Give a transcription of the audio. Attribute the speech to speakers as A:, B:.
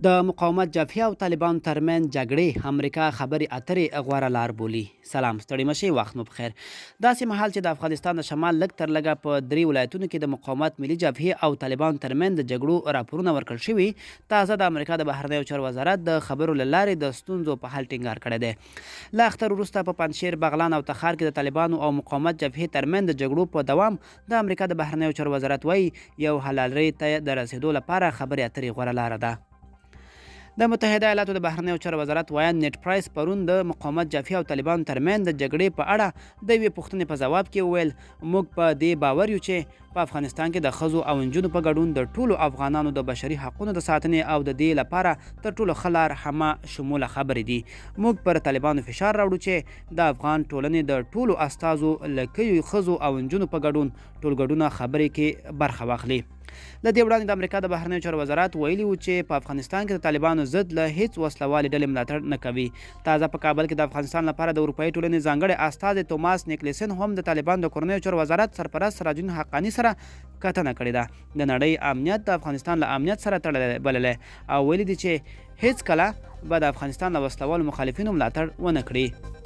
A: د مقاومت جبهې او طالبانو ترمنځ جګړې امریکا خبرې اترې غوره لار بولي. سلام، ستړي مشئ، وخت مو بخیر. داسې مهال چې د افغانستان د شمال لږ تر لږه په 3 ولایتونو کې د مقاومت ملي جبهې او طالبانو ترمنځ د جګړو راپورونه ورکړل شوي، تازه د امریکا د بهرنیو چارو وزارت د خبرو له لارې د ستونزو په حل ټینګار کړی دی. له اختر وروسته په پنجشیر، بغلان او تخار کې د طالبانو او مقاومت جبهې ترمنځ د جګړو په دوام د امریکا د بهرنیو چارو وزارت وایي یو حل لارې ته د رسیدو لپاره خبرې اترې غوره لاره ده. د متحده ایالاتو د بهرنیو چارو وزارت وایان نیټ پرایس پرون د مقاومت جبهې او طالبانو ترمنځ د جګړې په اړه د یوې پوښتنې په ځواب کې وویل موږ په دې باور یو چې په افغانستان کې د ښځو او نجونو په ګډون د ټولو افغانانو د بشري حقونو د ساتنې او د دې لپاره تر ټولو ښه لار همه شموله خبرې دي. موږ پر طالبانو فشار راوړو چې د افغان ټولنې د ټولو استازو لکیو ښځو او نجونو په ګډون ټولګډونه خبرې کې برخه واخلي. له دې وړاندې د امریکا د بهرنیو چارو وزارت ویلي و چې په افغانستان کې د طالبانو ضد له هیڅ وسلوالې ډلې ملاتړ نه کوي. تازه په کابل کې د افغانستان لپاره د اروپایي ټولنې ځانګړی استازی توماس نیکلسن هم د طالبانو د کورنیو چارو وزارت سرپرست سراج الدین حقاني سره کتنه کړې ده. د نړۍ امنیت د افغانستان له امنیت سره تړلی بللی او ویلي دي چې هیڅ کله به د افغانستان له وسلوالو مخالفینو ملاتړ ونه کړي.